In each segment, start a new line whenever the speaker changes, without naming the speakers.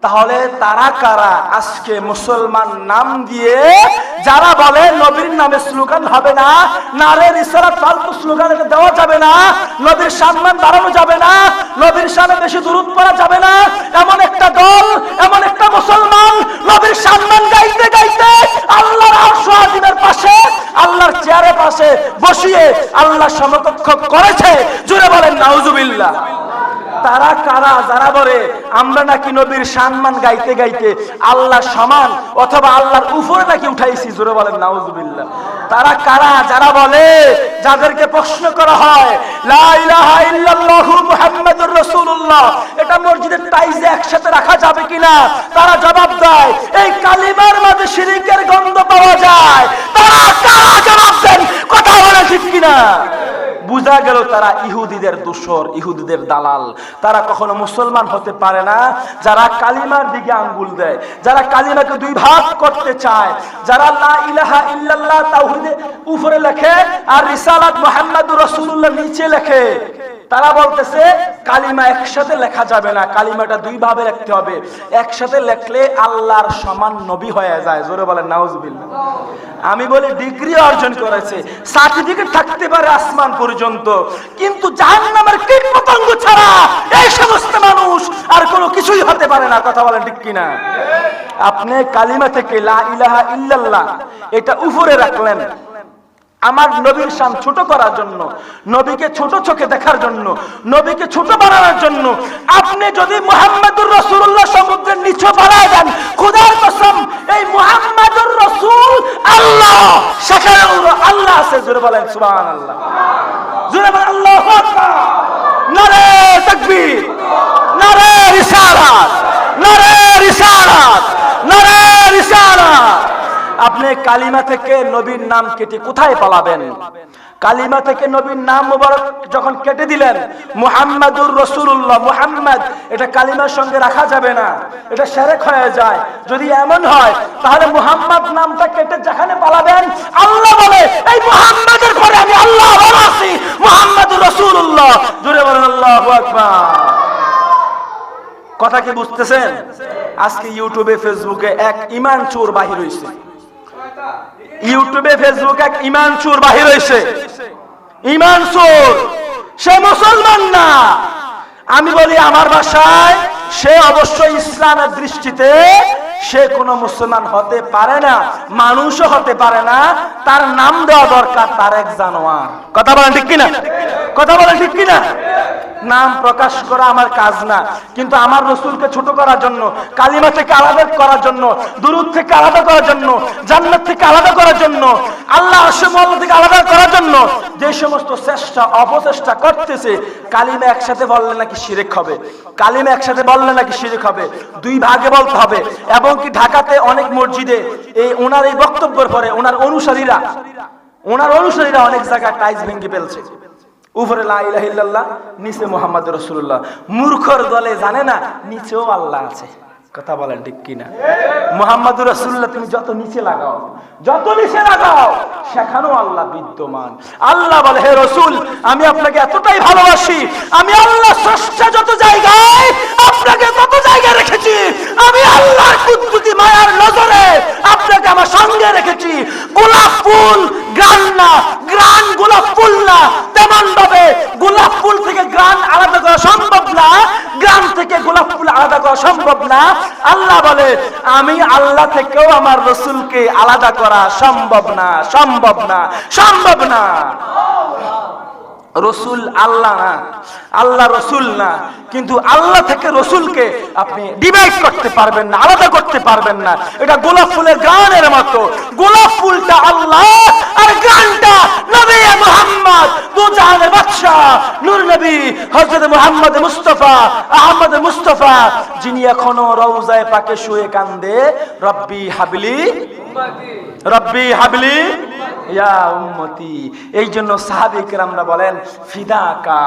তাহলে তারা কারা আজকে মুসলমান নাম দিয়ে যারা বলে নবীর নামে স্লোগান হবে না, নারে রিসালাত ফালতু স্লোগান এটা দেওয়া যাবে না, নবীর সম্মান বাড়ানো যাবে না, নবীর শানে বেশি দুরূদ পড়া যাবে না, এমন একটা দল, এমন একটা মুসলমান নবীর সম্মান গাইতে গাইতে আল্লাহর আরশ আজিমের পাশে, আল্লাহর চেয়ারের পাশে বসিয়ে আল্লাহ সমকক্ষ করেছে। জোরে বলেন নাউজুবিল্লাহ। তারা কারা যারা বলে আমরা নাকি নবীর সম্মান গাইতে গাইতে আল্লাহ সমান অথবা আল্লাহর উপরে নাকি উঠাইছি? জোরে বলেন নাউজুবিল্লাহ। তারা কারা যারা বলে, যাদেরকে প্রশ্ন করা হয় লা ইলাহা ইল্লাল্লাহু মুহাম্মাদুর রাসূলুল্লাহ এটা মসজিদের টাইজে একসাথে রাখা যাবে কিনা, তারা জবাব দেয় এই কালিমার মাঝে শিরকের গন্ধ পাওয়া যায়। তারা কারা জবাব দেন, কথা বলে ঠিক কিনা? বুঝা গেল তারা ইহুদিদের দোসর, ইহুদিদের দালাল। তারা কখনো মুসলমান হতে পারে না যারা কালিমার দিকে আঙ্গুল দেয়, যারা কালিমাকে দুই ভাগ করতে চায়, যারা লা ইলাহা ইল্লাল্লাহ তাওহীদের উপরে লেখে আর রিসালাত মুহাম্মাদুর রাসূলুল্লাহ নিচে লেখে। তারা বলতেছে কালিমা একসাথে লেখা যাবে না, কালিমাটা দুই ভাবে লিখতে হবে, একসাথে লেখলে আল্লাহর সমান নবী হয়ে যায়। জোরে বলেন নাউজুবিল্লাহ। আমি বলি ডিগ্রি অর্জন করেছে, সার্টিফিকেট থাকতে পারে আসমান পর্যন্ত, কিন্তু জাহান্নামের কীট পতঙ্গ ছাড়া এই সমস্ত মানুষ আর কোনো কিছুই হতে পারে না। কথা বলেন ঠিক কিনা? আপনি কালিমা থেকে লা ইলাহা ইল্লাল্লাহ এটা উপরে রাখলেন আমার নবীর শান ছোট করার জন্য, নবীকে ছোট চোখে দেখার জন্য, নবীকে ছোট বানানোর জন্য। আপনি যদি মুহাম্মাদুর রাসূলুল্লাহ সমুদ্রের নিচে বানায় দেন, খোদার কসম এই মুহাম্মাদুর রাসূল আল্লাহ, সেখানে আল্লাহ আছে। জোরে বলেন সুবহানাল্লাহ, জোরে বলেন আল্লাহু আকবার। নারে তাকবীর, নারে রিসালাত, নারে রিসালাত, নারে রিসালাত। আপনি কালিমা থেকে নবীর নাম কেটে কোথায় পালাবেন? কালিমা থেকে নবীর নাম মুবারক যখন কেটে দিলেন, মুহাম্মাদুর রাসূলুল্লাহ, মুহাম্মদ এটা কালিমার সঙ্গে রাখা যাবে না, এটা শিরক হয়ে যায়। যদি এমন হয় তাহলে মুহাম্মদ নামটা কেটে যেখানে পালাবেন, আল্লাহ বলে এই মুহাম্মদের পরে আমি আল্লাহ বলছি মুহাম্মাদুর রাসূলুল্লাহ। জোরে বলেন আল্লাহু আকবার। কথা কি বুঝতেছেন? আজকে ইউটিউবে ফেসবুকে এক ঈমান চোর বাহির হইছে, ইউটিউবে ফেসবুকে এক ঈমান চোর বাহির হইছে। ঈমান চোর, সে মুসলমান না। আমি বলি আমার ভাষায় সে অবশ্যই ইসলামের দৃষ্টিতে সে কোনো মুসলমান হতে পারে না, মানুষও হতে পারে না। তার নাম দেওয়া দরকার তারেক জানোয়ার। কথা বলেন ঠিক কিনা? কথা বলেন ঠিক কিনা? নাম প্রকাশ করা আমার কাজ না, কিন্তু আমার রাসূলকে ছোট করার জন্য, কালিমা থেকে আলাদা করার জন্য, দুরূদ থেকে আলাদা করার জন্য, জান্নাত থেকে আলাদা করার জন্য, আল্লাহ আশমাল থেকে আলাদা করার জন্য যে সমস্ত চেষ্টা অপচেষ্টা করতেছে, কালিমা একসাথে বললে নাকি শিরক হবে, কালিমা একসাথে বললে নাকি শিরক হবে, দুই ভাগে বলতে হবে। এবং কি ঢাকাতে অনেক মসজিদে এই ওনার এই বক্তব্যের পরে ওনার অনুসারীরা অনেক জায়গায় টাইজ ভেঙে ফেলছে। উপরে লা ইলাহা ইল্লাল্লাহ, নিচে মুহাম্মাদুর রাসূলুল্লাহ। মূর্খর দলে জানে না নিচেও আল্লাহ আছে। কথা বলেন ঠিক কিনা? মুহাম্মাদুর রাসূলুল্লাহ তুমি যত নিচে লাগাও, যত নিচে লাগাও, সেখানেও আল্লাহ বিদ্যমান। আল্লাহ বলে হে রাসূল আমি আপনাকে এতটাই ভালোবাসি, আমি আল্লাহ স্রষ্টা যত জায়গায় আপনাকে তত জায়গায় রেখেছি, আমি আল্লাহর কুদরতি মায়ার নজরে আপনাকে আমার সঙ্গে রেখেছি। গোলাপ ফুল গ্রান না, গ্রান গোলাপ ফুল না, তেমন ভাবে গোলাপ ফুল থেকে গ্রান আলাদা করা সম্ভব না, গ্রান থেকে গোলাপ ফুল আলাদা করা সম্ভব না। আল্লাহ বলে আমি আল্লাহ থেকেও আমার রাসূলকে আলাদা করা সম্ভব না, সম্ভব না, সম্ভব না। রসুল আল্লাহ না, আল্লাহ রসুল না, কিন্তু আল্লাহ থেকে রসুলকে আপনি ডিভাইড করতে পারবেন না, আলাদা করতে পারবেন না। এটা গোলাপ ফুলের গানের মতো, গোলাপ ফুলটা আল্লাহ আর গানটা নবী মুহাম্মদ, দু জাহানের বাদশা নূর নবী হযরত মুহাম্মদ মুস্তাফা, আহমদ মুস্তাফা, যিনি এখনো রওজায়ে পাকে শুয়ে কান্দে রব্বি হাবলি উম্মতি, রব্বি হাবলি ইয়া উম্মতি। এই জন্য সাহাবী কেরামরা বলেন ফিদাকা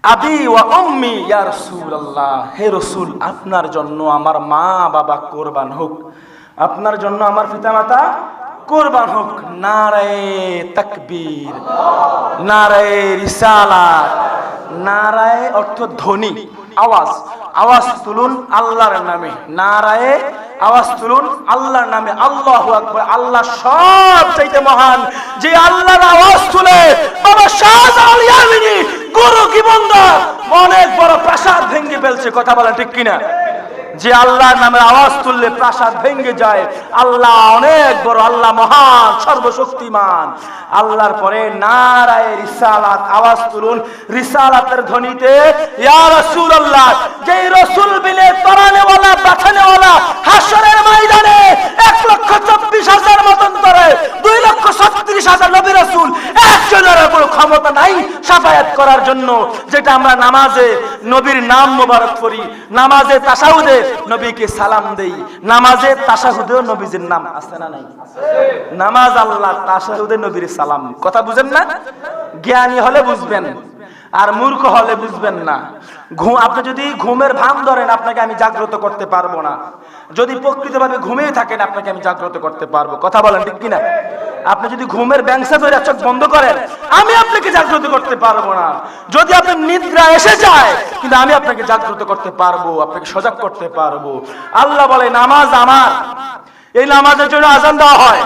আবি ওয়া উম্মি ইয়া রাসূলুল্লাহ, হে রাসূল আপনার জন্য আমার মা বাবা কুরবান হোক, আপনার জন্য আমার পিতামাতা কুরবান হোক। নারায়ে তাকবীর, নারায়ে রিসালাত, নারায়ে অর্থ ধ্বনি, আওয়াজ, আওয়াজ তুলুন আল্লাহর নামে, নারায়ে আওয়াজ তুলুন আল্লাহর নামে, আল্লাহু আকবার। আল্লাহ সব চাইতে মহান, যে আল্লাহর আওয়াজ তুলে বাবা শাহজালাল ইয়ামিনী গুরু কি বন্ধা অনেক বড় প্রাসাদ ভেঙে ফেলছে। কথা বলেন ঠিক কিনা? যে আল্লাহর নামে আওয়াজ তুললে প্রাসাদ ভেঙে যায়। আল্লাহ অনেক বড়, আল্লাহ মহান, সর্বশক্তিমান। আল্লাহর পরে নারায়ে রিসালাত, আওয়াজ তুলুন রিসালাতের ধ্বনিতে ইয়া রাসূলুল্লাহ। যেই রাসূল বিলে তরানেওয়ালা বাঁচানেওয়ালা হাসরের ময়দানে 1,24,000 মতান্তরে 2,36,000 নবী রাসূল একজনের কোনো ক্ষমতা নাই শাফায়াত করার জন্য। যেটা আমরা নামাজে নবীর নাম মোবারক করি, নামাজে তাশাহুদে নবীকে সালাম দেই, নামাজে তাশাহুদেও নবীজির নাম আছে না নাই? নামাজ আল্লাহ, তাশাহুদে নবীর সালাম। কথা বুঝেন না? জ্ঞানী হলে বুঝবেন, আর মূর্খ হলে বুঝবেন না। আপনি যদি ঘুমের ভান ধরেন আপনাকে আমি জাগ্রত করতে পারবো না। যদি প্রকৃতভাবে ঘুমিয়ে থাকেন আপনাকে আমি জাগ্রত করতে পারবো। কথা বলেন ঠিক কিনা? আপনি যদি ঘুমের ব্যাংসা ধরে চোখ বন্ধ করেন আমি আপনাকে জাগ্রত করতে পারবো না। যদি আপনার নিদ্রা এসে যায় কিন্তু আমি আপনাকে জাগ্রত করতে পারবো, আপনাকে সজাগ করতে পারবো। আল্লাহ বলে নামাজ আমার, এই নামাজের জন্য আযান দেওয়া হয়,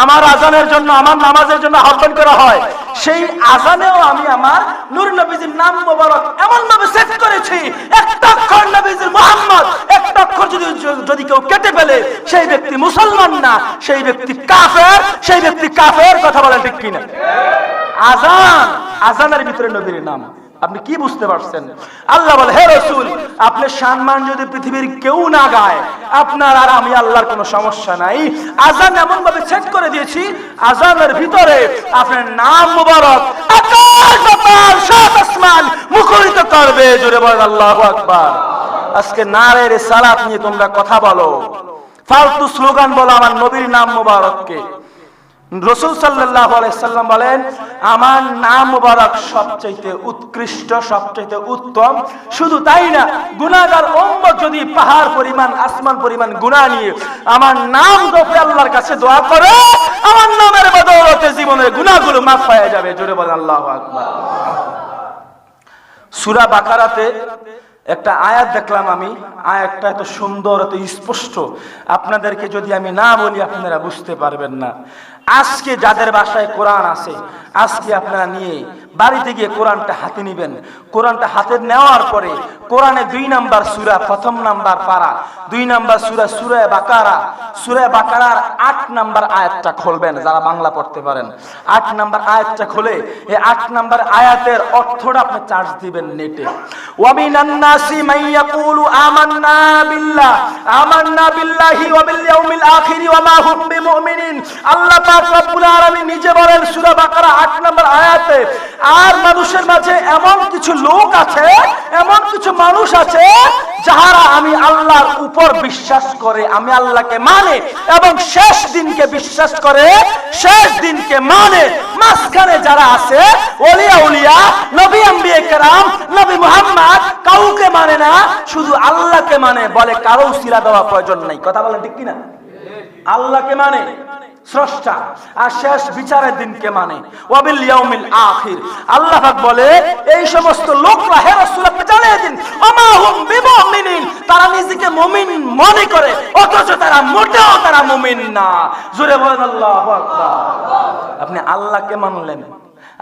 আমার আযানের জন্য, আমার নামাজের জন্য আহ্বান করা হয়। সেই আযানেও আমি আমার নূর নবীজির নাম মোবারক এমন ভাবে সেট করেছি, একটা অক্ষর নবীজির মুহাম্মদ, একটা অক্ষর যদি কেউ কেটে ফেলে সেই ব্যক্তি মুসলমান না, সেই ব্যক্তি কাফের, সেই ব্যক্তি কাফের। কথা বলেন ঠিক কিনা? আযান, আযানের ভিতরে নবীর নাম। আপনি কি বুঝতে পারছেন? আল্লাহ বলে হে রাসূল, আপনি সম্মান যদি পৃথিবীর কেউ না গায় আপনার আর আমি আল্লাহর কোনো সমস্যা নাই। আযান এমন ভাবে সেট করে দিয়েছি, আযানের ভিতরে আপনার নাম মোবারক আকাশ বাতাস সাত আসমান মুখরিত করবে। জোরে বলেন আল্লাহু আকবার। আজকে নারে রিসালাত নিয়ে তোমরা কথা বলো, ফালতু স্লোগান বলো আমার নবীর নাম মোবারককে। রাসূল সাল্লাল্লাহু আলাইহি সাল্লাম বলেন আমার নাম মোবারক সবচেয়ে উৎকৃষ্ট, সবচেয়ে উত্তম। শুধু তাই না, গুনাহগার উম্মত যদি পাহাড় পরিমাণ, আসমান পরিমাণ গুনাহ নিয়ে আমার নাম জপে আল্লাহর কাছে দোয়া করে, আমার নামের বদৌলতে জীবনের গুনাহগুলো মাফ হয়ে যাবে। জোরে বলেন আল্লাহু আকবার। সূরা বাকারাতে একটা আয়াত দেখলাম আমি, আয়াতটা এত সুন্দর, এত স্পষ্ট, আপনাদেরকে যদি আমি না বলি আপনারা বুঝতে পারবেন না। আজকে যাদের বাসায় কোরআন আছে আজকে আপনারা নিয়ে বাড়িতে গিয়ে কোরআনটা হাতে নেবেন। কোরআনটা হাতে নেওয়ার পরে কোরআনে 2 নাম্বার সূরা, প্রথম নাম্বার পারা, 2 নাম্বার সূরা সূরা বাকারা, সূরা বাকারার 8 নাম্বার আয়াতটা খুলবেন। যারা বাংলা পড়তে পারেন 8 নাম্বার আয়াতটা খুলে এই 8 নাম্বার আয়াতের অর্থটা আপনি চার্জ দিবেন নেটে। ওয়া মিনান নাসি মান ইয়াকুলু আমান্না বিল্লাহ, আমান্না বিল্লাহি ওয়া বিল ইয়াউমিল আখির ওয়া মা হুম বিমুমিনিন। আল্লাহ পাক রব্বুল আলামিন নিজে বলেন সূরা বাকারা 8 নাম্বার আয়াতে, আর মানুষের মাঝে এমন কিছু লোক আছে, এমন কিছু মানুষ আছে যারা আমি আল্লাহর উপর বিশ্বাস করে, আমি আল্লাহকে মানে এবং শেষ দিনকে বিশ্বাস করে, শেষ দিনকে মানে। মাঝখানে যারা আছে ওলিয়া উলিয়া, নবী আম্বিয়া কেরাম, নবী মুহাম্মদ কাউকে মানে না, শুধু আল্লাহকে মানে, বলে কারো উসিলা দেওয়া প্রয়োজন নাই। কথা বলেন ঠিক কিনা? আল্লাহকে মানে স্রষ্টা, আর শেষ বিচারের দিনকে মানে, ওয়াবিল ইয়াউমিল আখির। আল্লাহ পাক বলে এই সমস্ত লোকরা হে রাসূল আপনি জানিয়ে দিন ওমা হুম বিমুমিনিন, তারা নিজেকে মুমিন মনে করে অথচ তারা মোটেও তারা মুমিন না। জোরে বলেন আল্লাহু আকবার। আপনি আল্লাহকে মানলেন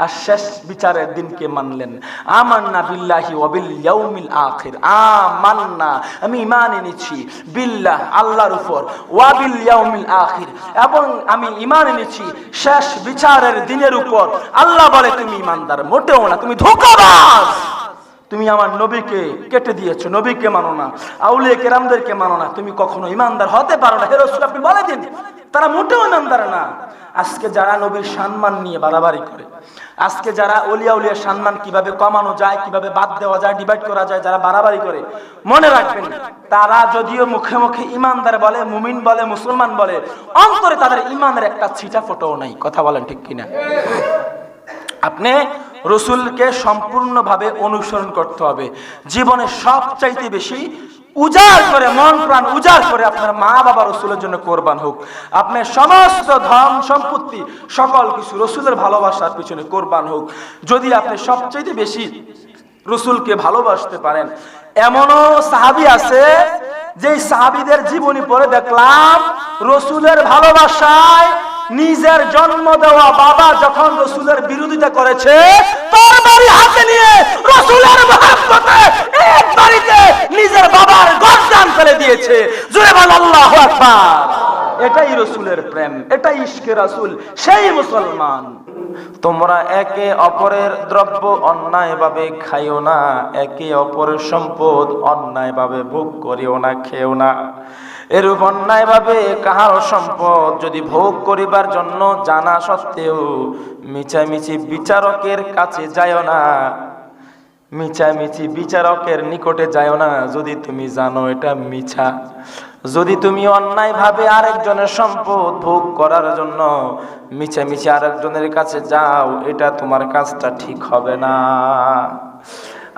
আর শেষ বিচারের দিনকে মানলেন। আমান্না বিল্লাহি ওয়া বিল ইয়াউমিল আখির, আমান্না আমি ঈমান এনেছি, বিল্লাহ আল্লাহর উপর, ওয়া বিল ইয়াউমিল আখির এবং আমি ঈমান এনেছি শেষ বিচারের দিনের উপর। আল্লাহ বলে তুমি ঈমানদার মোটেও না, তুমি ধোঁকাবাজ। তুমি আমার নবীকে কেটে দিয়েছো, নবীকে মানো না, আউলিয়া কেরামদেরকে মানো না, তুমি কখনো ঈমানদার হতে পারো না। হে রাসূল আপনি বলে দিন তারা মোটেও ঈমানদার না। আজকে যারা নবীর সম্মান নিয়ে বাড়াবাড়ি করে, আজকে যারা ওলিয়া উলিয়া সম্মান কিভাবে কমানো যায়, কিভাবে বাদ দেওয়া যায়, ডিভাইড করা যায়, যারা বাড়াবাড়ি করে, মনে রাখবেন তারা যদিও মুখে মুখে ঈমানদার বলে, মুমিন বলে, মুসলমান বলে, অন্তরে তাদের ঈমানের একটা ছিটা ফোঁটাও নাই। কথা বলেন ঠিক কিনা? আপনি রাসূলকে সম্পূর্ণভাবে অনুসরণ করতে হবে। জীবনে সবচাইতে বেশি উজাড় করে, মন প্রাণ উজাড় করে আপনার মা বাবা রাসূলের জন্য কোরবান হোক। আপনার সমস্ত ধন সম্পত্তি সকল কিছু রাসূলের ভালোবাসার পিছনে কোরবান হোক। যদি আপনি সবচাইতে বেশি রাসূলকে ভালোবাসতে পারেন, এমনও সাহাবী আছে যে সাহাবীদের জীবনী পড়ে দেখলাম রাসূলের ভালোবাসায় নিজের জন্ম দেওয়া বাবা যখন রাসূলের বিরোধিতা করেছে তরবারি হাতে নিয়ে রাসূলের মহব্বতে এক বাড়িতে নিজের বাবার গর্দান ফেলে দিয়েছে। জোরে বল আল্লাহু আকবার। এটাই রাসূলের প্রেম, এটাই ইশকে রাসূল, সেই মুসলমান। তোমরা একে অপরের দ্রব্য অন্যায়ভাবে খাইও না, একে অপরের সম্পদ অন্যায়ভাবে ভোগ করিও না, খেও না। এরূপ অন্যায়ভাবে কাহার সম্পদ যদি ভোগ করিবার জন্য জানা সত্ত্বেও মিছামিছি বিচারকের কাছে যাইও না, মিছামিছি বিচারকের নিকটে যাইও না যদি তুমি জানো এটা মিছা। যদি তুমি অন্যায়ভাবে আরেকজনের সম্পদ ভোগ করার জন্য মিছামিছি আরেকজনের কাছে যাও, এটা তোমার কাজটা ঠিক হবে না।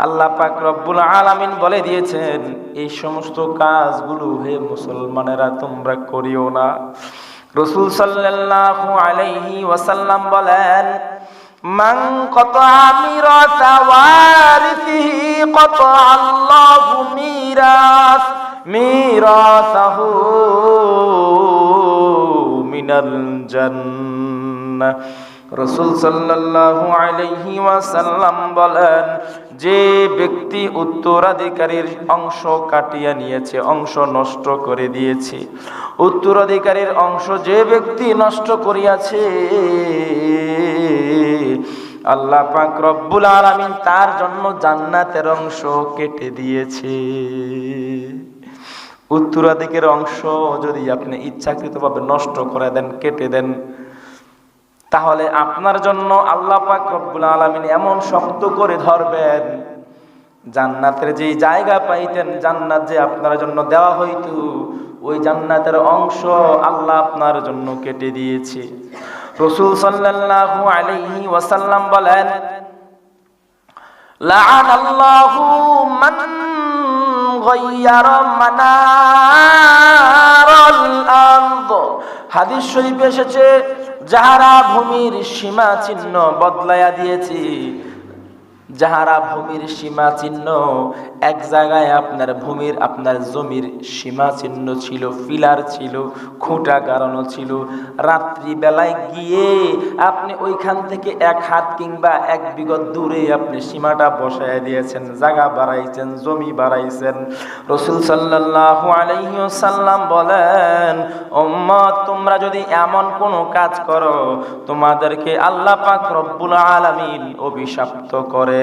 আল্লাহ পাক রব্বুল আলামিন বলে দিয়েছেন এই সমস্ত কাজগুলো হে মুসলমানেরা তোমরা করিও না। রাসূল সাল্লাল্লাহু আলাইহি ওয়াসাল্লাম বলেন, মান কাতা মিরাতা ওয়ারিথিহি কাতা আল্লাহু মিরাসাহু মিনাল জান্নাহ। রাসূল সাল্লাল্লাহু আলাইহি ওয়াসাল্লাম বলেন, যে ব্যক্তি উত্তরাধিকারীর অংশ কাটিয়ে নিয়েছে, অংশ নষ্ট করে দিয়েছে, উত্তরাধিকারীর অংশ যে ব্যক্তি নষ্ট করিয়াছে, আল্লাহ পাক রব্বুল আলামিন তার জন্য জান্নাতের অংশ কেটে দিয়েছে। উত্তরাধিকারের অংশ যদি আপনি ইচ্ছাকৃতভাবে নষ্ট করে দেন, কেটে দেন, তাহলে আপনার জন্য আল্লাহ পাক রব্বুল আলামিন এমন শক্ত করে ধরবেন, জান্নাতের যে জায়গা পাইতেন, জান্নাত যে আপনার জন্য দেওয়া হইতো, ওই জান্নাতের অংশ আল্লাহ আপনার জন্য কেটে দিয়েছে। রাসূল সাল্লাল্লাহু আলাইহি ওয়াসাল্লাম বলেন, লাআনাল্লাহু মান গায়্যারা মানারাল আরদ। হাদিস শরীফে এসেছে, যাহারা ভূমির সীমা চিহ্ন বদলাইয়া দিয়েছে, যাহারা ভূমির সীমা চিহ্ন, এক জায়গায় আপনার ভূমির আপনার জমির সীমা চিহ্ন ছিল, পিলার ছিল, খুঁটা গাড়ানো ছিল, রাত্রি বেলায় গিয়ে আপনি ওইখান থেকে 1 হাত কিংবা 1 বিঘত দূরে আপনি সীমাটা বসায় দিয়েছেন, জায়গা বাড়াইছেন, জমি বাড়াইছেন। রাসূল সাল্লাল্লাহু আলাইহি ওয়াসাল্লাম বলেন, উম্মত তোমরা যদি এমন কোনো কাজ করো, তোমাদেরকে আল্লাহ পাক রব্বুল আলামিন অভিশপ্ত করে।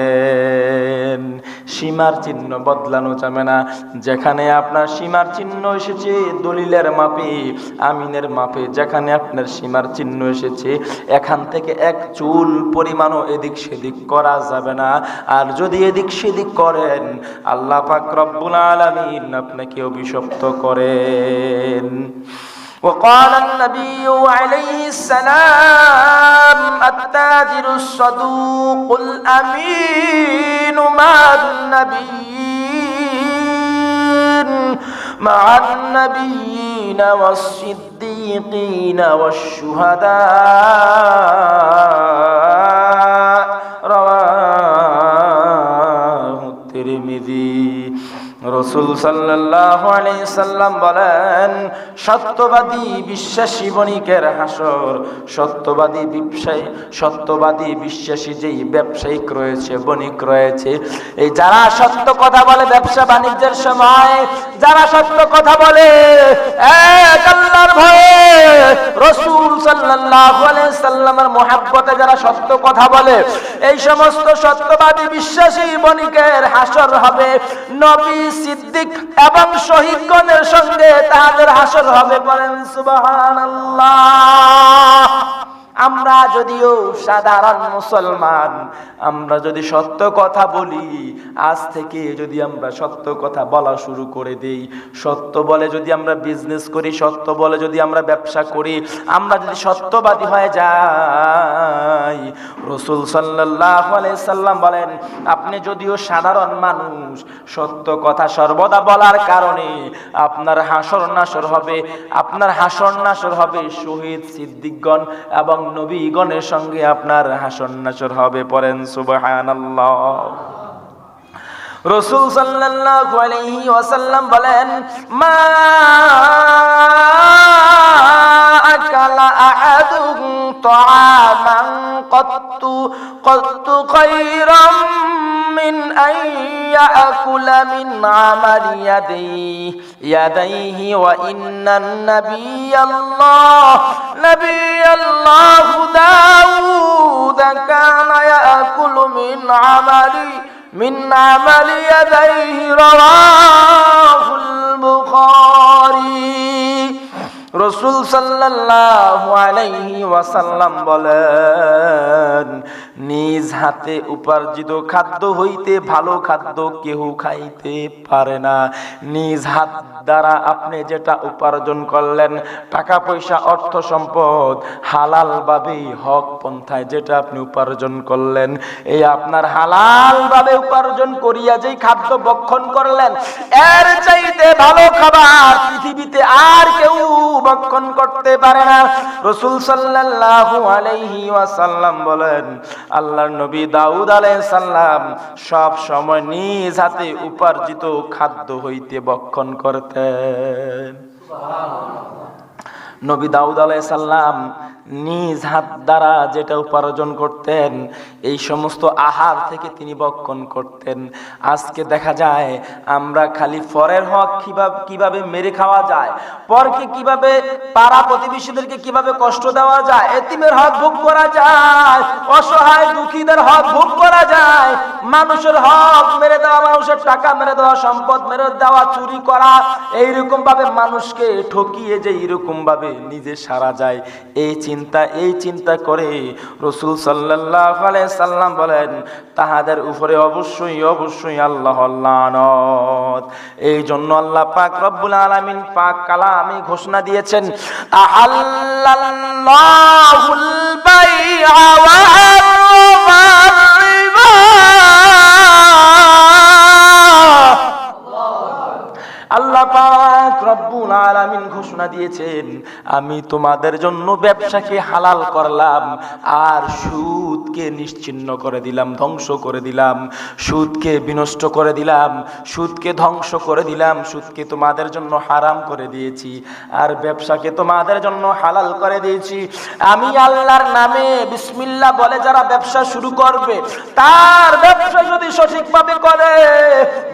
সীমার চিহ্ন বদলানো যাবে না। যেখানে আপনার সীমার চিহ্ন এসেছে দলিলের মাপে, আমিনের মাপে, যেখানে আপনার সীমার চিহ্ন এসেছে এখান থেকে 1 চুল পরিমাণও এদিক সেদিক করা যাবে না। আর যদি এদিক সেদিক করেন আল্লাহ পাক রব্বুল আলামিন আপনাকে অভিশপ্ত করেন। وقال النبي عليه السلام التاجر الصدوق الأمين مع النبيين والصديقين والشهداء رواه الترمذي। রাসূল সাল্লাল্লাহু আলাইহি সাল্লাম বলেন, সত্যবাদী বিশ্বাসী বণিকের হাসর, সত্যবাদী ব্যবসায়ী, সত্যবাদী বিশ্বাসী যেই ব্যবসায়িক রয়েছে, বণিক রয়েছে, এই যারা সত্য কথা বলে ব্যবসা বাণিজ্যের সময়, যারা সত্য কথা বলে এক আল্লাহর ভয়ে, রাসূল সাল্লাল্লাহু আলাইহি সাল্লামের মহব্বতে যারা সত্য কথা বলে, এই সমস্ত সত্যবাদী বিশ্বাসী বণিকের হাসর হবে নবী, সিদ্দিক এবং শহীদগণের সঙ্গে তাদের হাসর হবে। বলেন সুবহানাল্লাহ। আমরা যদিও সাধারণ মুসলমান, আমরা যদি সত্য কথা বলি, আজ থেকে যদি আমরা সত্য কথা বলা শুরু করে দেই, সত্য বলে যদি আমরা বিজনেস করি, সত্য বলে যদি আমরা ব্যবসা করি, আমরা যদি সত্যবাদী হয়ে যাই, রাসূল সাল্লাল্লাহু আলাইহি সাল্লাম বলেন, আপনি যদিও সাধারণ মানুষ, সত্য কথা সর্বদা বলার কারণে আপনার হাসর নাসর হবে, আপনার হাসর নাসর হবে শহীদ, সিদ্দিকগণ এবং নবীগণের সঙ্গে আপনার হাসর নাসর হবে। পড়েন সুবহানাল্লাহ।
রাসূল সাল্লাল্লাহু আলাইহি ওয়াসাল্লাম বলেন, মা আকালা আহাদুন তাআমান কত্তু খায়রাম মিন আন ইয়াকুলা মিন আমালি ইয়াদাইহি ওয়া ইন্নান নাবিয়াল্লাহ দাউদ কানা ইয়াকুলু মিন আমালি ইয়াদাইহি রাওয়াহুল বুখারী। রাসূল সাল্লাল্লাহু আলাইহি ওয়াসাল্লাম বলেন, নিজ হাতে উপার্জিত খাদ্য হইতে ভালো খাদ্য কেহ খাইতে পারে না। নিজ হাত দ্বারা আপনি যেটা উপার্জন করলেন, টাকা পয়সা অর্থ সম্পদ, হালাল ভাবে হক পন্থায় যেটা আপনি উপার্জন করলেন, এই আপনার হালাল ভাবে উপার্জন করিয়া যেই খাদ্য ভক্ষণ করলেন, এর চাইতে ভালো খাবার পৃথিবীতে আর কেউ ভক্ষণ করতে পারে না। রাসূল সাল্লাল্লাহু আলাইহি ওয়াসাল্লাম বলেন, আল্লাহর নবী দাউদ আলাইহিস সালাম সব সময় নিজ হাতে উপার্জিত খাদ্য হইতে ভক্ষণ করতেন। নবী দাউদ আলাইহিস সালাম নিজ হাত দ্বারা যেটা উপার্জন করতেন, এই সমস্ত আহার থেকে তিনি ভক্ষণ করতেন। আজকে দেখা যায় আমরা খালি পরের হক কিভাবে মেরে খাওয়া যায়, পরকে কিভাবে, পাড়া প্রতিবেশীদেরকে কিভাবে কষ্ট দেওয়া যায়, এতিমের হক ভোগ করা যায়, অসহায় দুঃখীদের হক ভোগ করা যায়, মানুষের হক মেরে দেওয়া, মানুষের টাকা মেরে দেওয়া, সম্পদ মেরে দেওয়া, চুরি করা, এইরকম ভাবে মানুষকে ঠকিয়ে যে এইরকম ভাবে নিজে সারা যায়, এই চিন্তা করে রাসূল সাল্লাল্লাহু আলাইহি সাল্লাম বলেন, তাহাদের উপরে অবশ্যই আল্লাহর লানত। এই জন্য আল্লাহ পাক রব্বুল আলামিন পাক কালামে ঘোষণা দিয়েছেন, আহাল্লাল্লাহুল বাইআ ওয়া হারামার রিবা। আল্লাহ পাক রব্বুল আলামিন ঘোষণা দিয়েছেন, আমি তোমাদের জন্য ব্যবসাকে হালাল করলাম আর সুদকে নিশ্চিহ্ন করে দিলাম, ধ্বংস করে দিলাম, সুদকে বিনষ্ট করে দিলাম, সুদকে ধ্বংস করে দিলাম, সুদকে তোমাদের জন্য হারাম করে দিয়েছি আর ব্যবসাকে তোমাদের জন্য হালাল করে দিয়েছি। আমি আল্লাহর নামে বিসমিল্লাহ বলে যারা ব্যবসা শুরু করবে, তার ব্যবসা যদি সঠিকভাবে করে,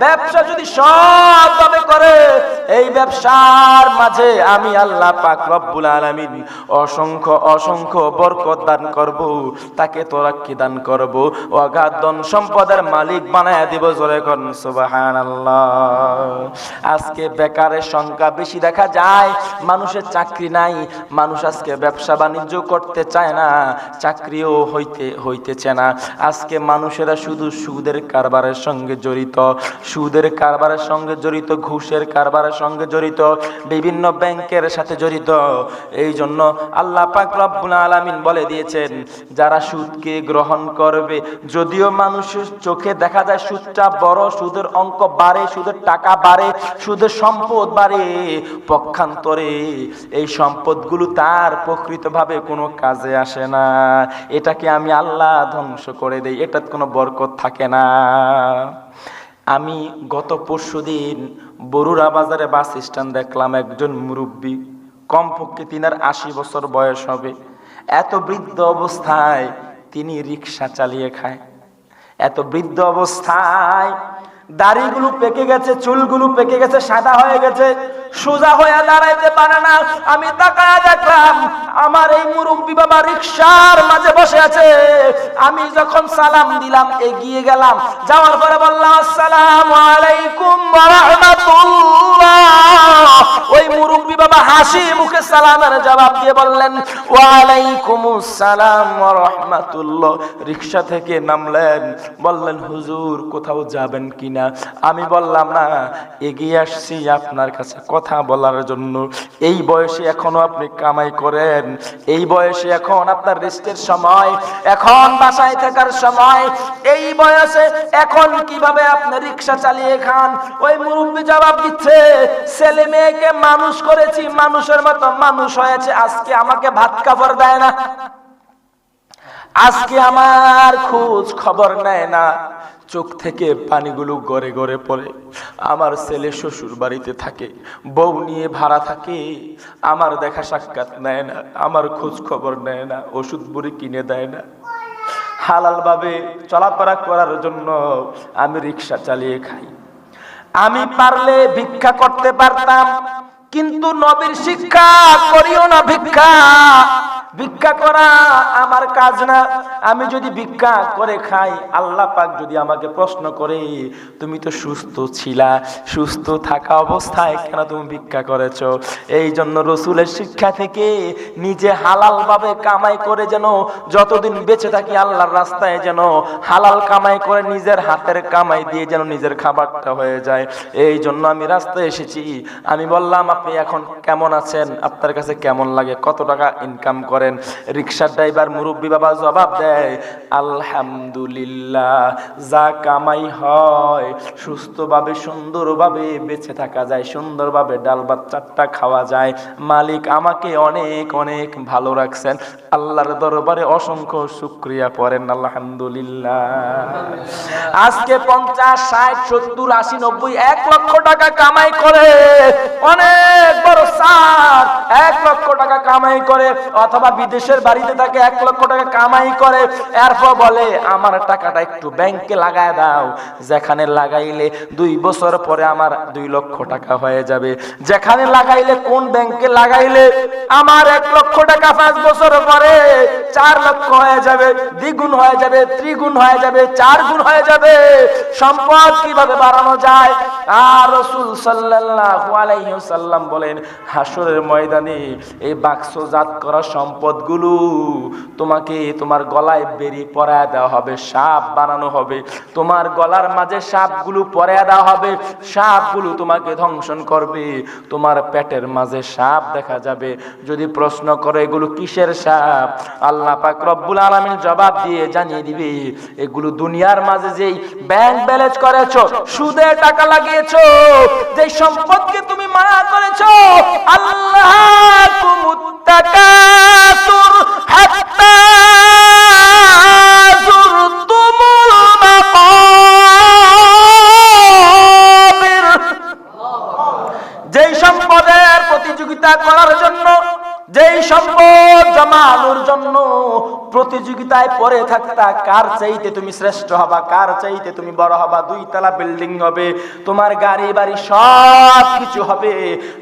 ব্যবসা যদি সৎভাবে করে, এই ব্যবসার মাঝে আমি আল্লাহ পাক রব্বুল আলামিন অসংখ্য বরকত দান করব, তাকে তরাক্কি দান করব, অগাধ ধন সম্পদের মালিক বানায় দিব। জোরে কোন সুবহানাল্লাহ। আজকে বেকারের সংখ্যা বেশি দেখা যায়, মানুষের চাকরি নাই, মানুষ আজকে ব্যবসা বাণিজ্য করতে চায় না, চাকরিও হইতেছে না। আজকে মানুষেরা শুধু সুদের কারবারের সঙ্গে জড়িত, সুদের কারবারের সঙ্গে জড়িত, ঘুষের কারবারের সঙ্গে জড়িত, বিভিন্ন ব্যাংকের সাথে জড়িত। এই জন্য আল্লাহ পাক রব্বুল আলামিন বলে দিয়েছেন, যারা সুদকে গ্রহণ করবে, যদিও মানুষের চোখে দেখা যায় সুদটা বড়, সুদের অঙ্ক বাড়ে, সুদের টাকা বাড়ে, সুদের সম্পদ বাড়ে, পক্ষান্তরে এই সম্পদগুলো তার প্রকৃতভাবে কোনো কাজে আসে না। এটাকে আমি আল্লাহ ধ্বংস করে দেই, এটার কোনো বরকত থাকে না। আমি গত পরশুদিন বরুড়া বাজারে বাস স্ট্যান্ড দেখলাম, একজন মুরব্বী, কমপক্ষে তিনার 80 বছর বয়স হবে, এত বৃদ্ধ অবস্থায় তিনি রিক্সা চালিয়ে খায়। এত বৃদ্ধ অবস্থায় দাড়িগুলো পেকে গেছে, চুলগুলো পেকে গেছে, সাদা হয়ে গেছে, সোজা হয়ে দাঁড়াইতে পারে না। আমি তাকায় দেখলাম আমার এই মুরব্বী বাবা রিকশার মাঝে বসে আছে। আমি যখন সালাম দিলাম, এগিয়ে গেলাম, যাওয়ার পরে বললাম, আসসালামু আলাইকুম ওয়া রাহমাতুল্লাহ। ওই মুরব্বী বাবা হাসি মুখে সালামের জবাব দিয়ে বললেন, ওয়া আলাইকুমুস সালাম ওয়া রাহমাতুল্লাহ। রিকশা থেকে নামলেন, বললেন, হুজুর কোথাও যাবেন কিনা? আমি বললাম, না, এগিয়ে আসছি আপনার কাছে কথা বলার জন্য। এই বয়সে এখনো আপনি কামাই করেন, এই বয়সে এখন আপনার রেস্টের সময়, এখন বাসায় থাকার সময়, এই বয়সে এখন কিভাবে আপনি রিকশা চালিয়ে খান? ওই মুরব্বী জবাব দিচ্ছে, ছেলে মেয়েকে মানুষ করেছি, মানুষের মতো মানুষ হয়েছে, আজকে আমাকে ভাত কাপড় দেয় না। আজকে আমার খোঁজ খবর নেয় না, চোখ থেকে পানিগুলো গড়ে গড়ে পড়ে। আমার ছেলে শ্বশুর বাড়িতে থাকে, বউ নিয়ে ভাড়া থাকে, আমার দেখা সাক্ষাৎ নেয় না, আমার খোঁজ খবর নেয় না, ওষুধ বুড়ি কিনে দেয় না। হালাল ভাবে চলাফেরা করার জন্য আমি রিক্সা চালিয়ে খাই। আমি পারলে ভিক্ষা করতে পারতাম, কিন্তু নবীর শিক্ষা করিও না ভিক্ষা। ভিক্ষা করা আমার কাজ না। আমি যদি ভিক্ষা করে খাই, আল্লাহ পাক যদি আমাকে প্রশ্ন করে, তুমি তো সুস্থ ছিলা, সুস্থ থাকা অবস্থায় কেন তুমি ভিক্ষা করেছো? এই জন্য রসুলের শিক্ষা থেকে নিজে হালাল ভাবে কামাই করে যেন যতদিন বেঁচে থাকি আল্লাহর রাস্তায় যেন হালাল কামাই করে নিজের হাতের কামাই দিয়ে যেন নিজের খাবারটা হয়ে যায়, এই জন্য আমি রাস্তায় এসেছি। আমি বললাম, আপনি এখন কেমন আছেন? আপনার কাছে কেমন লাগে? কত টাকা ইনকাম করেন? রিকশার ড্রাইভার মুরব্বী বাবা জবাব দেয়, আলহামদুলিল্লাহ, যা কামাই হয় সুস্থভাবে সুন্দরভাবে বেঁচে থাকা যায়, সুন্দরভাবে ডাল ভাত চারটা খাওয়া যায়। মালিক আমাকে অনেক অনেক ভালো রাখছেন, আল্লাহর দরবারে অসংখ্য শুকরিয়া পড়েন আলহামদুলিল্লাহ। আজকে 50, 60, 70, 80, 90, 1 লক্ষ টাকা কামাই করে, অনেক বড় স্যার 1 লক্ষ টাকা কামাই করে, অথবা বিদেশের বাড়িতে থাকে 1 লক্ষ টাকা কামাই করে, এরপর বলে আমার টাকাটা একটু ব্যাংকে লাগায় দাও, যেখানে লাগাইলে 2 বছর পরে আমার 2 লক্ষ টাকা হয়ে যাবে। যেখানে লাগাইলে, কোন ব্যাংকে লাগাইলে আমার 1 লক্ষ টাকা 5 বছর পরে 4 লক্ষ হয়ে যাবে, দ্বিগুণ হয়ে যাবে, ত্রিগুণ হয়ে যাবে, 4 গুণ হয়ে যাবে। সম্পদ কিভাবে বাড়ানো যায়? আর রাসূল সাল্লাল্লাহু আলাইহি ওয়াসাল্লাম বলেন, হাসরের ময়দানে এই বাক্সজাত করা সম্পদগুলো তোমাকে তোমার গলায় বেরি পরায় দেওয়া হবে, সাপ বানানো হবে, তোমার গলার মাঝে সাপগুলো পরায় দেওয়া হবে, সাপগুলো তোমাকে ধ্বংসন করবে, তোমার পেটের মাঝে সাপ দেখা যাবে। যদি প্রশ্ন করে এগুলো কিসের সাপ, আল্লাহ পাক রব্বুল আলামিন জবাব দিয়ে জানিয়ে দিবে, এগুলো দুনিয়ার মাঝে যেই ব্যাংক ব্যালেন্স করেছো, সুদে টাকা লাগিয়েছো, যেই সম্পদকে তুমি মায়া করেছো, আল্লাহ কুমুত্তাকাসুর হাত্তা যুরতুমুল মাকাবির। যেই সম্পদের প্রতিযোগিতা করার জন্য, যেই সম্পদ জমানোর জন্য প্রতিযোগিতায় পড়ে থাকতা, কার চাইতে তুমি শ্রেষ্ঠ হবা, কার চাইতে তুমি বড় হবা, 2 তলা বিল্ডিং হবে, তোমার গাড়ি বাড়ি সব কিছু হবে,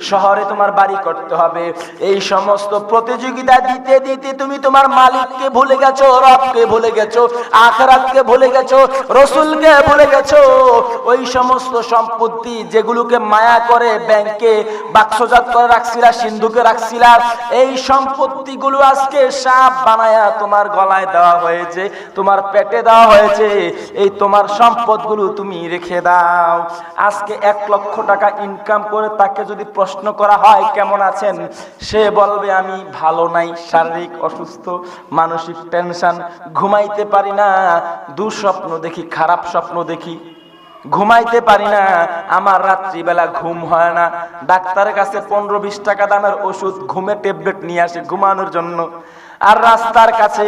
শহরে তোমার বাড়ি করতে হবে, এই সমস্ত প্রতিযোগিতা দিতে দিতে তুমি তোমার মালিককে ভুলে গেছো, রবকে ভুলে গেছো, আখিরাতকে ভুলে গেছো, রাসূলকে ভুলে গেছো। ওই সমস্ত সম্পত্তি যেগুলোকে মায়া করে ব্যাংকে বাক্সজাত করে রাখছিলা, সিন্ধুকে রাখছিলা, এই সম্পত্তিগুলো আজকে সাপ বানায়া তোমার গলায় দেওয়া হয়েছে, তোমার পেটে দেওয়া হয়েছে, এই তোমার সম্পদগুলো তুমি রেখে দাও। আজকে 1 লক্ষ টাকা ইনকাম করে তাকে যদি প্রশ্ন করা হয় কেমন আছেন, সে বলবে আমি ভালো নাই, শারীরিক অসুস্থ, মানসিক টেনশন, ঘুমাইতে পারি না, দুঃস্বপ্ন দেখি, খারাপ স্বপ্ন দেখি, ঘুমাইতে পারি না, আমার রাত্রিবেলা ঘুম হয় না, ডাক্তারের কাছে 15-20 টাকা দামের ওষুধ, ঘুমের ট্যাবলেট নিয়ে আসে ঘুমানোর জন্য। আর রাস্তার কাছে,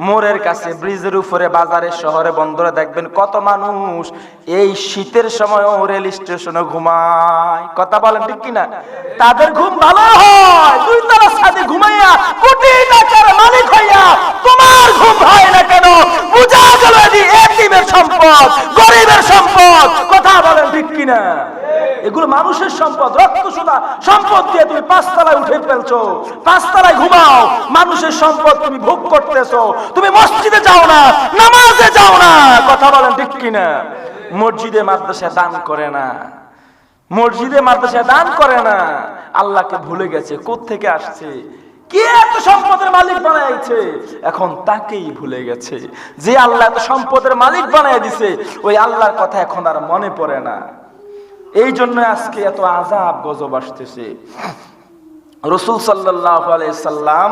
মোড়ের কাছে, ব্রিজের উপরে, বাজারে, শহরে, বন্দরে দেখবেন কত মানুষ এই শীতের সময়ও রেল স্টেশনে ঘুমায়। কথা বলেন ঠিক কিনা? তাদের ঘুম ভালো হয়, 2 তলার ছাদে ঘুমাইয়া কোটি টাকার মালিক হইয়া তোমার ঘুম হয় না কেন? বুঝা গেল এতিমের সম্পদ, গরিবের সম্পদ। কথা বলেন ঠিক কিনা? এগুলো মানুষের সম্পদ, রক্ত সোনা সম্পদ দিয়ে তুমি 5 তলায় উঠে ফেলছো, 5 তলায় ঘুমাও, মানুষের সম্পদ তুমি ভোগ করতেছো, তুমি মসজিদে যাও না, নামাজে যাও না। কথা বলেন ঠিক কিনা? মসজিদে মাদ্রাসা দান করে না, মসজিদে মাদ্রাসা দান করে না, আল্লাহকে ভুলে গেছে। কোত্থেকে আসছে? কে এত সম্পদের মালিক বানাইছে? এখন তাকেই ভুলে গেছে। যে আল্লাহ এত সম্পদের মালিক বানাই দিছে, ওই আল্লাহর কথা এখন আর মনে পড়ে না। এই জন্য আজকে এত আযাব গজব আসতেছে। রাসূল সাল্লাল্লাহু আলাইহি সাল্লাম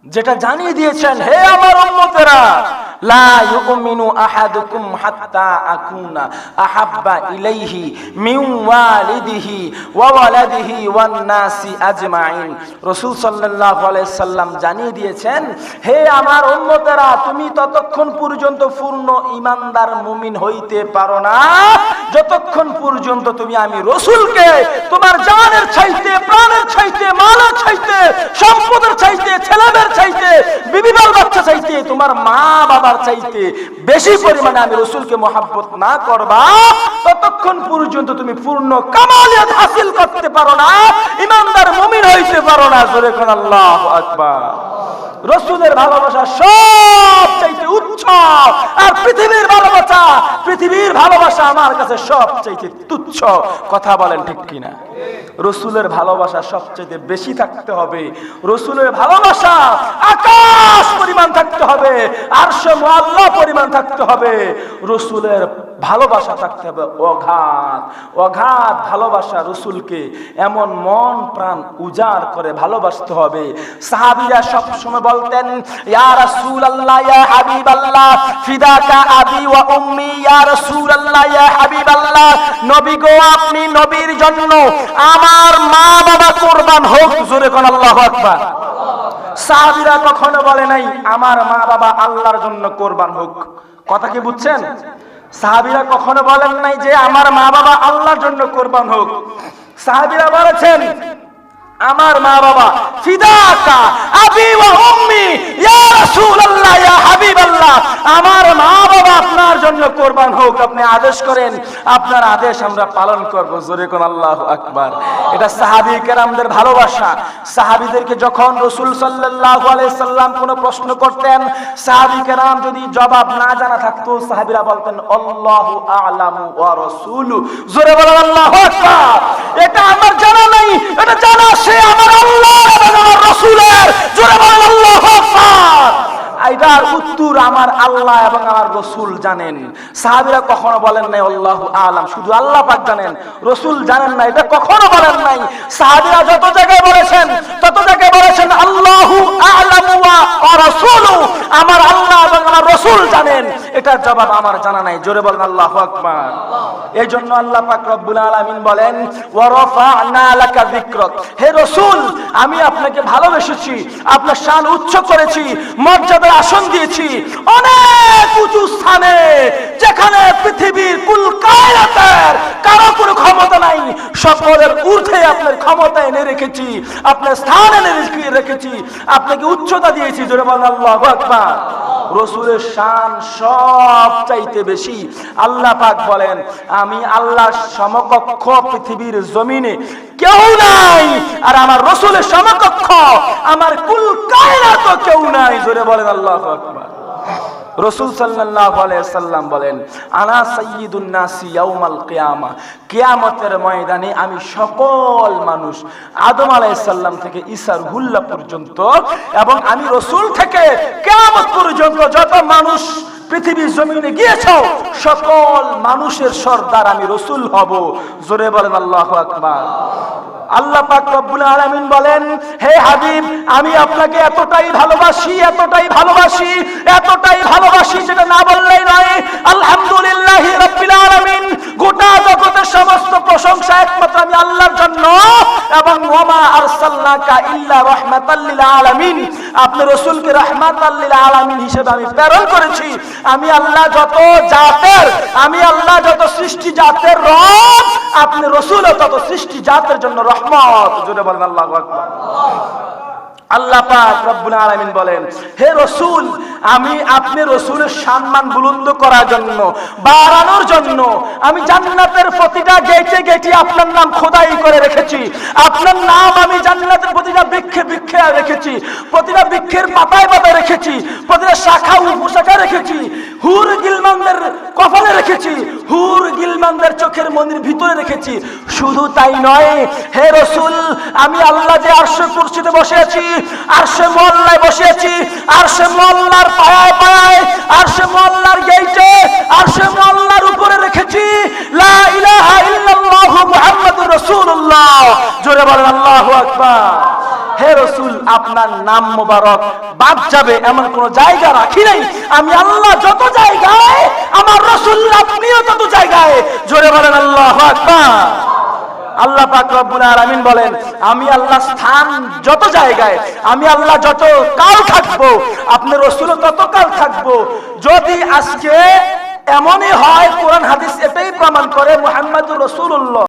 যেটা জানিয়ে দিয়েছেন, হে আমার উম্মতেরা, লা ইউমিনু আহাদুকুম হাত্তা আকুনা আহাব্বা ইলাইহি মিন ওয়ালিদিহি ওয়া ওয়ালাদিহি ওয়ান নাসি আজমাইন। রাসূল সাল্লাল্লাহু আলাইহি সাল্লাম জানিয়ে দিয়েছেন, হে আমার উম্মতেরা, তুমি ততক্ষণ পর্যন্ত পূর্ণ ঈমানদার মুমিন হইতে পারো না যতক্ষণ পর্যন্ত তুমি আমি রাসূলকে তোমার জানের চাইতে, প্রাণের চাইতে, মালের চাইতে, সম্পদের চাইতে, ছেলেদের চাইতে, বিবি বাল বাচ্চা চাইতে, তোমার মা বাবার চাইতে বেশি পরিমাণে আমি রাসূলকে মহব্বত না করবা ততক্ষণ পর্যন্ত তুমি পূর্ণ কামালিয়াত হাসিল করতে পারো না, ঈমানদার মুমিন হইতে পারো না। জোরে কোন আল্লাহু আকবার। রাসূলের ভালোবাসা সব চাইতে উচ্চ, আর পৃথিবীর ভালোবাসা আমার কাছে সব চাইতে তুচ্ছ। কথা বলেন ঠিক কিনা? রাসূলের ভালোবাসা সবচেয়ে বেশি থাকতে হবে, রাসূলের ভালোবাসা আকাশ পরিমাণ থাকতে হবে, আরশে মুআল্লা পরিমাণ থাকতে হবে। রাসূলের ভালোবাসা থাকতে হবে অগাধ ভালোবাসা। রাসূলকে এমন মন প্রাণ উজাড় করে ভালোবাসতে হবে। সাহাবীরা সব সময় বলতেন, ইয়া রাসূলুল্লাহ, ইয়া হাবিবাল্লাহ, ফিদাকা আবি ওয়া উম্মি, ইয়া রাসূলুল্লাহ, ইয়া হাবিবাল্লাহ, নবী গো, আপনি নবীর জন্য আমার মা বাবা কুরবান হোক। জোরে কোন আল্লাহু আকবার। সাহাবীরা কখনো বলে নাই আমার মা বাবা আল্লাহর জন্য কুরবান হোক। কথা কি বুঝছেন? সাহাবীরা কখনো বলেন নাই যে আমার মা বাবা আল্লাহর জন্য কুরবান হোক। সাহাবীরা বলেছেন আমার মা বাবা, ফিদাকা আবি ওয়া উম্মি, ইয়া রাসূলুল্লাহ, ইয়া হাবিবাল্লাহ, আমার মা বাবা আপনার জন্য কুরবান হোক। আপনি আদেশ করেন, আপনার আদেশ আমরা পালন করব। জোরে কোন আল্লাহু আকবার। এটা সাহাবী কেরামদের ভালোবাসা। সাহাবীদেরকে যখন রাসূল সাল্লাল্লাহু আলাইহি সাল্লাম কোনো প্রশ্ন করতেন, সাহাবী কেরাম যদি জবাব না জানা থাকতো, সাহাবীরা বলতেন আল্লাহু আ'লামু ওয়া রাসূলু। জোরে বলেন আল্লাহু আকবার। এটা আমার জানা নাই, এটা জানা আমার আল্লাহ এবং আমার রাসূলের। জোরে বলেন আল্লাহু আকবার। এটার উত্তর আমার আল্লাহ এবং আমার রাসূল জানেন। সাহাবীরা কখনো বলেন নাই আল্লাহু আ'লাম, শুধু আল্লাহ পাক জানেন, রাসূল জানেন না, এটা কখনো বলেন নাই। সাহাবীরা যত জায়গায় বলেছেন তত জায়গায় বলেছেন আল্লাহু আ'লামু ওয়া রাসূলু, আমার আল্লাহ এবং আমার রাসূল জানেন। এটার জবাব আমার জানা নাই। জোরে বলেন আল্লাহু আকবার। এই জন্য আল্লাহ পাক রব্বুল আলামিন বলেন, ওয়া রাফা'না লাকা যিকরাক, হে রাসূল, আমি আপনাকে ভালোবেসেছি, আপনার শান উচ্চ করেছি, মর্যাদার আসন দিয়েছি অনেক উঁচু স্থানে, যেখানে পৃথিবীর কুল কায়নাতের কারো কোনো ক্ষমতা নাই, সকলের ঊর্ধ্বে আপনার ক্ষমতা এনে রেখেছি, আপনার স্থান এনে রেখেছি, আপনাকে উচ্চতা দিয়েছি। জোরে বলেন আল্লাহু আকবার। রাসূলের শান সব চাইতে বেশি। আল্লাহ পাক বলেন, আমি আল্লাহর সমকক্ষ পৃথিবীর জমিনে কেউ নাই, আর আমার রাসূলের সমকক্ষ আমার কুল কায়নাত কেউ নাই। জোরে বলেন আল্লাহু আকবার। রাসূল সাল্লাল্লাহু আলাইহি সাল্লাম বলেন, আনা সাইয়্যিদুন নাসি ইয়াউমাল কিয়ামা, কিয়ামতের ময়দানে আমি সকল মানুষ আদম আলাইহিস সালাম থেকে ঈসা রুহুল্লাহ পর্যন্ত, এবং আমি রাসূল থেকে কিয়ামত পর্যন্ত যত মানুষ পৃথিবীর জমিনে গিয়েছো সকল মানুষের সর্দার আমি রাসূল হব। জোরে বলেন আল্লাহু আকবার। আল্লাহ পাক রব্বুল আলামিন বলেন, হে হাবিব, আমি আপনাকে এতটাই ভালোবাসি, এতটাই ভালোবাসি, এতটাই ভালোবাসি, যেটা না বললেই নয়। আলহামদুলিল্লাহি রাব্বিল আলামিন, গোটা জগতের সমস্ত প্রশংসা একমাত্র আমি আল্লাহর জন্য, এবং ওয়ামা আরসালনাকা ইল্লা রাহমাতাল লিল আলামিন, আপনি রাসূলকে রাহমাতাল লিল আলামিন হিসেবে আমি প্রেরণ করেছি। আমি আল্লাহ যত জাতের, আমি আল্লাহ যত সৃষ্টি জাতের রব, আপনি রাসূল তত সৃষ্টি জাতের জন্য রহমত। জোরে বলেন আল্লাহু আকবার। আল্লাহ পাক রব্বুল আলামিন বলেন, হে রাসূল, আমি আপনি রাসূলের সম্মান বুলন্দ করার জন্য, বাড়ানোর জন্য আমি জান্নাতের প্রতিটা গেটে গেটে আপনার নাম খোদাই করে রেখেছি। আপনার নাম আমি জান্নাতের প্রতিটা বৃক্ষে বৃক্ষে রেখেছি, প্রতিটা বৃক্ষের পাতায় পাতায় রেখেছি, প্রতিটা শাখা উপশাখা রেখেছি, হুর গিলমানদের কপালে রেখেছি, হুর গিলমানদের চোখের মনির ভিতরে রেখেছি। শুধু তাই নয়, হে রাসূল, আমি আল্লাহ যে আরশে কুরসিতে বসে আছি, আরশে মুআল্লায় বসে আছি, আরশে মুআল্লার পায়ায় পায়ায়, আরশে মুআল্লার গেটে, আরশে মুআল্লার উপরে রেখেছি লা ইলাহা ইল্লাল্লাহু মুহাম্মাদুর রাসূলুল্লাহ। জোরে বলেন আল্লাহু আকবার।
হে রাসূল আপনার নাম মোবারক বাদ যাবে এমন কোন জায়গা রাখি নাই। আমি আল্লাহ যত জায়গায়, আমার রাসূল আপনিও তত জায়গায়। জোরে বলেন আল্লাহু আকবার। আল্লাহ পাক রব্বুল আলামিন বলেন, আমি আল্লাহ স্থান যত জায়গায়, আমি আল্লাহ যত কাল থাকবো, আপনি রাসূলও তত কাল থাকবো। যদি আজকে এমনই হয়, কোরআন হাদিস এটাই প্রমাণ করে মুহাম্মদুর রাসূলুল্লাহ